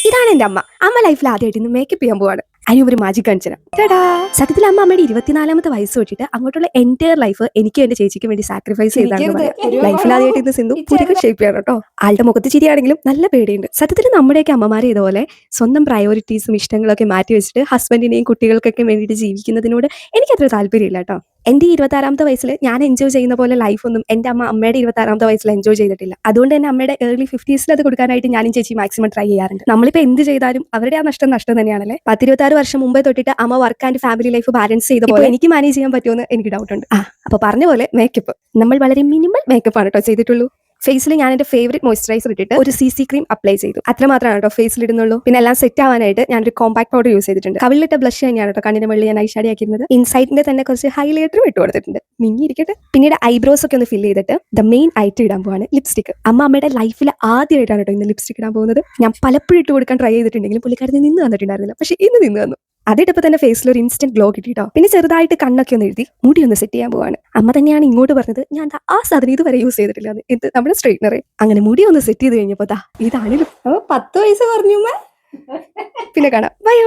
ഇതാണ് എന്റെ അമ്മ ലൈഫിൽ ആദ്യമായിട്ട് ഇന്ന് മേക്കപ്പ് ചെയ്യാൻ പോവാണ്. അതിന് ഒരു മാജിക് കാണിച്ചു തരാം. സത്യത്തിൽ അമ്മയുടെ 24ാമത്തെ വയസ്സ് തൊട്ടിട്ട് അങ്ങോട്ടുള്ള എൻറ്റയർ ലൈഫ് എനിക്കും എന്റെ ചേച്ചിക്കും വേണ്ടി സാക്രിഫൈസ് ചെയ്താണ്. ലൈഫിൽ ആദ്യമായിട്ട് ഇന്ന് സിന്ധു പുതിയ ഷേപ്പ് ചെയ്യണം കേട്ടോ. ആളുടെ മുഖത്ത് ചിരിയാണെങ്കിലും നല്ല പേടിയുണ്ട്. സത്യത്തിൽ നമ്മുടെയൊക്കെ അമ്മമാരെ ഇതുപോലെ സ്വന്തം പ്രയോറിറ്റീസും ഇഷ്ടങ്ങളൊക്കെ മാറ്റി വെച്ചിട്ട് ഹസ്ബൻഡിനെയും കുട്ടികൾക്കൊക്കെ വേണ്ടിയിട്ട് ജീവിക്കുന്നതിനോട് എനിക്കത്ര താല്പര്യമില്ല കേട്ടോ. എന്റെ 26ാമത്തെ വയസ്സിൽ ഞാൻ എൻജോയ് ചെയ്യുന്ന പോലെ ലൈഫ് ഒന്നും എന്റെ അമ്മയുടെ 26ാമത്തെ വയസ്സിൽ എൻജോയ് ചെയ്തിട്ടില്ല. അതുകൊണ്ട് തന്നെ അമ്മയുടെ ഏർലി 50s അത് കൊടുക്കാനായിട്ട് ഞാനും ചേച്ചി മാക്സിമം ട്രൈ ചെയ്യാറുണ്ട്. നമ്മളിപ്പോൾ എന്ത് ചെയ്താലും അവരുടെ ആ നഷ്ടം തന്നെയാണല്ലേ. 26 വർഷം മുമ്പേ തൊട്ടിട്ട് അമ്മ work and family life balance ചെയ്ത പോലെ എനിക്ക് മാനേജ് ചെയ്യാൻ പറ്റുമെന്ന് എനിക്ക് ഡൗട്ട് ഉണ്ട്. അപ്പോൾ പറഞ്ഞ പോലെ മേക്കപ്പ് നമ്മൾ വളരെ മിനിമൽ മേക്കപ്പ് ആണ് കേട്ടോ ചെയ്തിട്ടുള്ളൂ. ഫേസിൽ ഞാൻ എന്റെ ഫേവറേറ്റ് മോയ്സ്ചറൈസർ ഇട്ടിട്ട് ഒരു CC ക്രീം അപ്ലൈ ചെയ്തു. അത്രമാത്രമാണ് കേട്ടോ ഫേസിൽ ഇടുന്നുള്ളൂ. പിന്നെ എല്ലാം സെറ്റ് ആവാനായിട്ട് ഞാനൊരു കോമ്പാക്ട് പൗഡർ യൂസ് ചെയ്തിട്ടുണ്ട്. കവിളിലിട്ട ബ്ലഷ് തന്നെയാണ് കേട്ടോ കണ്ണിന്റെ മുകളിൽ ഞാൻ ഐഷാഡി ആക്കിയിരുന്നത്. ഇൻസൈറ്റിന്റെ തന്നെ കുറച്ച് ഹൈലൈറ്ററും ഇട്ട് കൊടുത്തിട്ടുണ്ട്. മിന്നിയിരിക്കട്ടെ. പിന്നീട് ഐബ്രോസ് ഒക്കെ ഒന്ന് ഫില്ല് ചെയ്തിട്ട് ദ മെയിൻ ഐറ്റം ഇടാൻ പോവാണ് ലിപ്സ്റ്റിക്. അമ്മയുടെ ലൈഫിൽ ആദ്യമായിട്ടാണ് കേട്ടോ ഇന്ന് ലിപ്സ്റ്റിക് ഇടാൻ പോകുന്നത്. ഞാൻ പലപ്പോഴും ഇട്ട് കൊടുക്കാൻ ട്രൈ ചെയ്തിട്ടുണ്ടെങ്കിലും പുള്ളിക്കാരന് നിന്ന് വന്നിട്ടുണ്ടായിരുന്നില്ല. പക്ഷേ ഇന്ന് നിന്ന് വന്നു. അതിട്ടപ്പോൾ തന്നെ ഫേസിൽ ഒരു ഇൻസ്റ്റന്റ് ഗ്ലോ കിട്ടിട്ടോ. പിന്നെ ചെറുതായിട്ട് കണ്ണൊക്കെ ഒന്ന് എഴുതി മുടി ഒന്ന് സെറ്റ് ചെയ്യാൻ പോവാണ്. അമ്മ തന്നെയാണ് ഇങ്ങോട്ട് പറഞ്ഞത് ഞാൻ ആ സാധനം ഇതുവരെ യൂസ് ചെയ്തിട്ടില്ല. ഇത് നമ്മുടെ സ്ട്രെയിറ്റ്നർ. അങ്ങനെ മുടി ഒന്ന് സെറ്റ് ചെയ്ത് കഴിഞ്ഞപ്പോൾ ഇതാണ് 10 വയസ്സ് പറഞ്ഞു. പിന്നെ കാണാം. ബൈ.